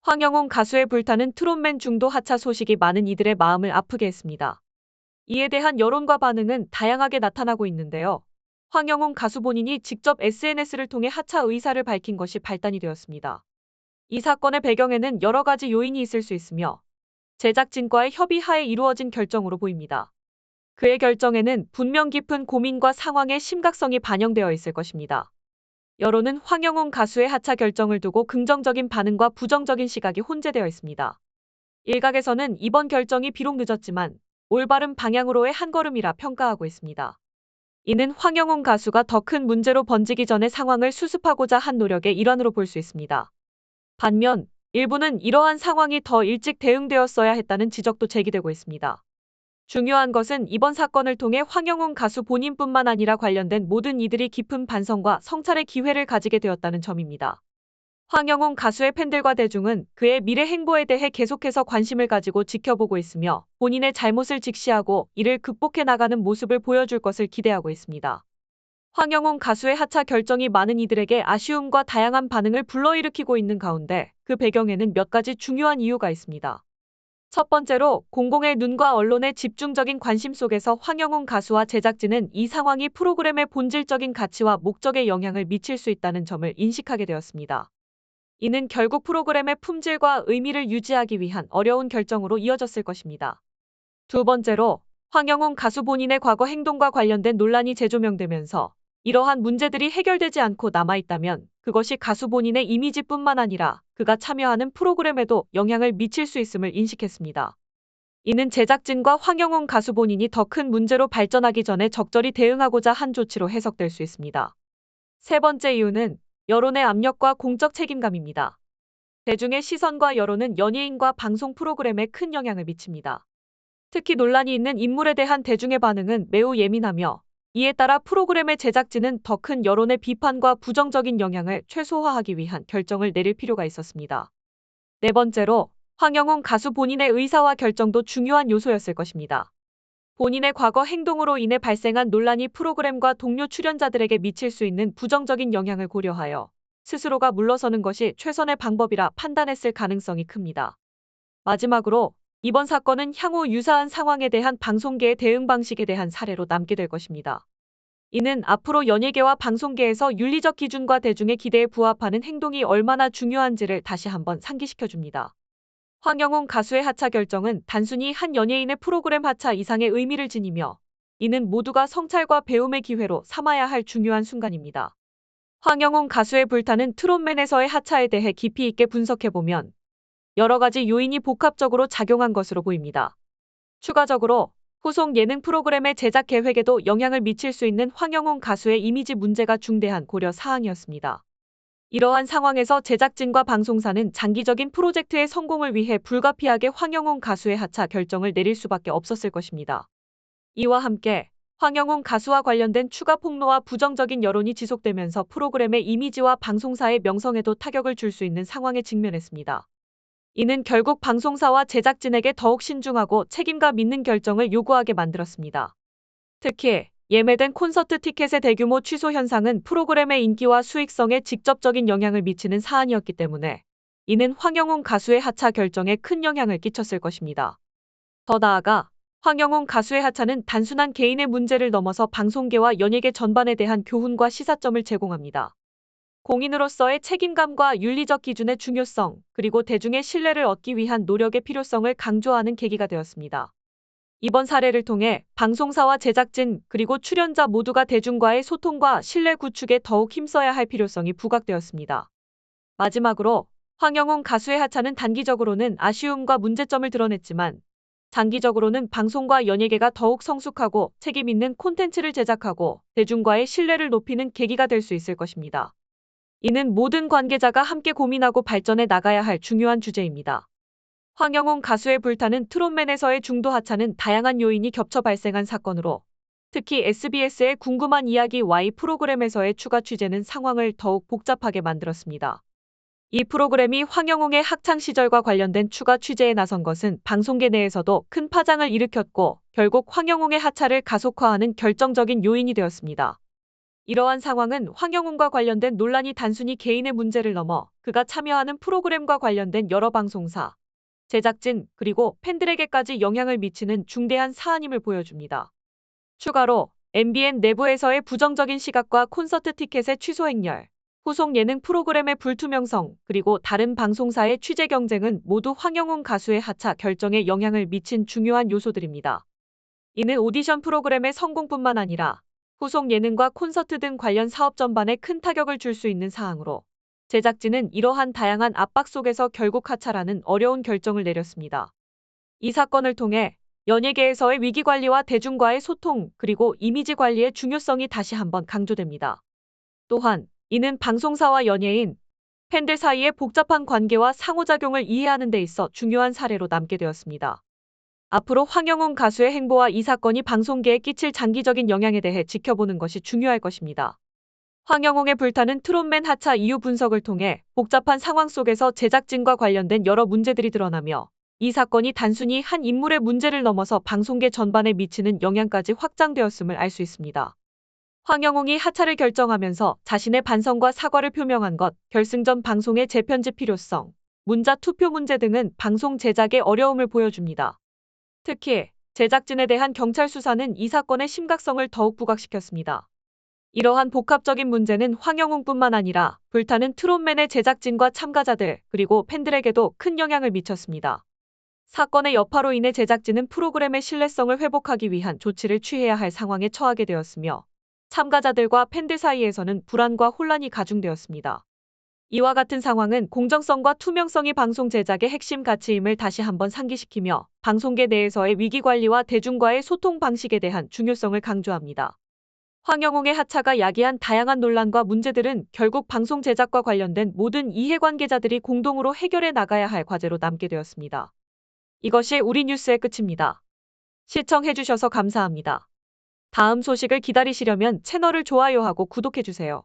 황영웅 가수의 불타는 트롯맨 중도 하차 소식이 많은 이들의 마음을 아프게 했습니다. 이에 대한 여론과 반응은 다양하게 나타나고 있는데요. 황영웅 가수 본인이 직접 SNS를 통해 하차 의사를 밝힌 것이 발단이 되었습니다. 이 사건의 배경에는 여러 가지 요인이 있을 수 있으며 제작진과의 협의하에 이루어진 결정으로 보입니다. 그의 결정에는 분명 깊은 고민과 상황의 심각성이 반영되어 있을 것입니다. 여론은 황영웅 가수의 하차 결정을 두고 긍정적인 반응과 부정적인 시각이 혼재되어 있습니다. 일각에서는 이번 결정이 비록 늦었지만 올바른 방향으로의 한 걸음이라 평가하고 있습니다. 이는 황영웅 가수가 더 큰 문제로 번지기 전에 상황을 수습하고자 한 노력의 일환으로 볼 수 있습니다. 반면 일부는 이러한 상황이 더 일찍 대응되었어야 했다는 지적도 제기되고 있습니다. 중요한 것은 이번 사건을 통해 황영웅 가수 본인뿐만 아니라 관련된 모든 이들이 깊은 반성과 성찰의 기회를 가지게 되었다는 점입니다. 황영웅 가수의 팬들과 대중은 그의 미래 행보에 대해 계속해서 관심을 가지고 지켜보고 있으며 본인의 잘못을 직시하고 이를 극복해 나가는 모습을 보여줄 것을 기대하고 있습니다. 황영웅 가수의 하차 결정이 많은 이들에게 아쉬움과 다양한 반응을 불러일으키고 있는 가운데 그 배경에는 몇 가지 중요한 이유가 있습니다. 첫 번째로 공공의 눈과 언론의 집중적인 관심 속에서 황영웅 가수와 제작진은 이 상황이 프로그램의 본질적인 가치와 목적에 영향을 미칠 수 있다는 점을 인식하게 되었습니다. 이는 결국 프로그램의 품질과 의미를 유지하기 위한 어려운 결정으로 이어졌을 것입니다. 두 번째로 황영웅 가수 본인의 과거 행동과 관련된 논란이 재조명되면서 이러한 문제들이 해결되지 않고 남아있다면 그것이 가수 본인의 이미지뿐만 아니라 그가 참여하는 프로그램에도 영향을 미칠 수 있음을 인식했습니다. 이는 제작진과 황영웅 가수 본인이 더 큰 문제로 발전하기 전에 적절히 대응하고자 한 조치로 해석될 수 있습니다. 세 번째 이유는 여론의 압력과 공적 책임감입니다. 대중의 시선과 여론은 연예인과 방송 프로그램에 큰 영향을 미칩니다. 특히 논란이 있는 인물에 대한 대중의 반응은 매우 예민하며 이에 따라 프로그램의 제작진은 더 큰 여론의 비판과 부정적인 영향을 최소화하기 위한 결정을 내릴 필요가 있었습니다. 네 번째로 황영웅 가수 본인의 의사와 결정도 중요한 요소였을 것입니다. 본인의 과거 행동으로 인해 발생한 논란이 프로그램과 동료 출연자들에게 미칠 수 있는 부정적인 영향을 고려하여 스스로가 물러서는 것이 최선의 방법이라 판단했을 가능성이 큽니다. 마지막으로 이번 사건은 향후 유사한 상황에 대한 방송계의 대응 방식에 대한 사례로 남게 될 것입니다. 이는 앞으로 연예계와 방송계에서 윤리적 기준과 대중의 기대에 부합하는 행동이 얼마나 중요한지를 다시 한번 상기시켜줍니다. 황영웅 가수의 하차 결정은 단순히 한 연예인의 프로그램 하차 이상의 의미를 지니며 이는 모두가 성찰과 배움의 기회로 삼아야 할 중요한 순간입니다. 황영웅 가수의 불타는 트롯맨에서의 하차에 대해 깊이 있게 분석해보면 여러 가지 요인이 복합적으로 작용한 것으로 보입니다. 추가적으로 후속 예능 프로그램의 제작 계획에도 영향을 미칠 수 있는 황영웅 가수의 이미지 문제가 중대한 고려 사항이었습니다. 이러한 상황에서 제작진과 방송사는 장기적인 프로젝트의 성공을 위해 불가피하게 황영웅 가수의 하차 결정을 내릴 수밖에 없었을 것입니다. 이와 함께 황영웅 가수와 관련된 추가 폭로와 부정적인 여론이 지속되면서 프로그램의 이미지와 방송사의 명성에도 타격을 줄 수 있는 상황에 직면했습니다. 이는 결국 방송사와 제작진에게 더욱 신중하고 책임감 있는 결정을 요구하게 만들었습니다. 특히 예매된 콘서트 티켓의 대규모 취소 현상은 프로그램의 인기와 수익성에 직접적인 영향을 미치는 사안이었기 때문에 이는 황영웅 가수의 하차 결정에 큰 영향을 끼쳤을 것입니다. 더 나아가 황영웅 가수의 하차는 단순한 개인의 문제를 넘어서 방송계와 연예계 전반에 대한 교훈과 시사점을 제공합니다. 공인으로서의 책임감과 윤리적 기준의 중요성, 그리고 대중의 신뢰를 얻기 위한 노력의 필요성을 강조하는 계기가 되었습니다. 이번 사례를 통해 방송사와 제작진, 그리고 출연자 모두가 대중과의 소통과 신뢰 구축에 더욱 힘써야 할 필요성이 부각되었습니다. 마지막으로 황영웅 가수의 하차는 단기적으로는 아쉬움과 문제점을 드러냈지만 장기적으로는 방송과 연예계가 더욱 성숙하고 책임 있는 콘텐츠를 제작하고 대중과의 신뢰를 높이는 계기가 될 수 있을 것입니다. 이는 모든 관계자가 함께 고민하고 발전해 나가야 할 중요한 주제입니다. 황영웅 가수의 불타는 트롯맨에서의 중도 하차는 다양한 요인이 겹쳐 발생한 사건으로 특히 SBS의 궁금한 이야기 Y 프로그램에서의 추가 취재는 상황을 더욱 복잡하게 만들었습니다. 이 프로그램이 황영웅의 학창 시절과 관련된 추가 취재에 나선 것은 방송계 내에서도 큰 파장을 일으켰고 결국 황영웅의 하차를 가속화하는 결정적인 요인이 되었습니다. 이러한 상황은 황영훈과 관련된 논란이 단순히 개인의 문제를 넘어 그가 참여하는 프로그램과 관련된 여러 방송사, 제작진, 그리고 팬들에게까지 영향을 미치는 중대한 사안임을 보여줍니다. 추가로 MBN 내부에서의 부정적인 시각과 콘서트 티켓의 취소 행렬, 후속 예능 프로그램의 불투명성, 그리고 다른 방송사의 취재 경쟁은 모두 황영훈 가수의 하차 결정에 영향을 미친 중요한 요소들입니다. 이는 오디션 프로그램의 성공뿐만 아니라 후속 예능과 콘서트 등 관련 사업 전반에 큰 타격을 줄 수 있는 사항으로 제작진은 이러한 다양한 압박 속에서 결국 하차라는 어려운 결정을 내렸습니다. 이 사건을 통해 연예계에서의 위기관리와 대중과의 소통, 그리고 이미지 관리의 중요성이 다시 한번 강조됩니다. 또한 이는 방송사와 연예인, 팬들 사이의 복잡한 관계와 상호작용을 이해하는 데 있어 중요한 사례로 남게 되었습니다. 앞으로 황영훈 가수의 행보와 이 사건이 방송계에 끼칠 장기적인 영향에 대해 지켜보는 것이 중요할 것입니다. 황영훈의 불타는 트롯맨 하차 이유 분석을 통해 복잡한 상황 속에서 제작진과 관련된 여러 문제들이 드러나며 이 사건이 단순히 한 인물의 문제를 넘어서 방송계 전반에 미치는 영향까지 확장되었음을 알 수 있습니다. 황영훈이 하차를 결정하면서 자신의 반성과 사과를 표명한 것, 결승전 방송의 재편집 필요성, 문자 투표 문제 등은 방송 제작의 어려움을 보여줍니다. 특히 제작진에 대한 경찰 수사는 이 사건의 심각성을 더욱 부각시켰습니다. 이러한 복합적인 문제는 황영훈뿐만 아니라 불타는 트롯맨의 제작진과 참가자들, 그리고 팬들에게도 큰 영향을 미쳤습니다. 사건의 여파로 인해 제작진은 프로그램의 신뢰성을 회복하기 위한 조치를 취해야 할 상황에 처하게 되었으며 참가자들과 팬들 사이에서는 불안과 혼란이 가중되었습니다. 이와 같은 상황은 공정성과 투명성이 방송 제작의 핵심 가치임을 다시 한번 상기시키며 방송계 내에서의 위기관리와 대중과의 소통 방식에 대한 중요성을 강조합니다. 황영훈의 하차가 야기한 다양한 논란과 문제들은 결국 방송 제작과 관련된 모든 이해관계자들이 공동으로 해결해 나가야 할 과제로 남게 되었습니다. 이것이 우리 뉴스의 끝입니다. 시청해주셔서 감사합니다. 다음 소식을 기다리시려면 채널을 좋아요하고 구독해주세요.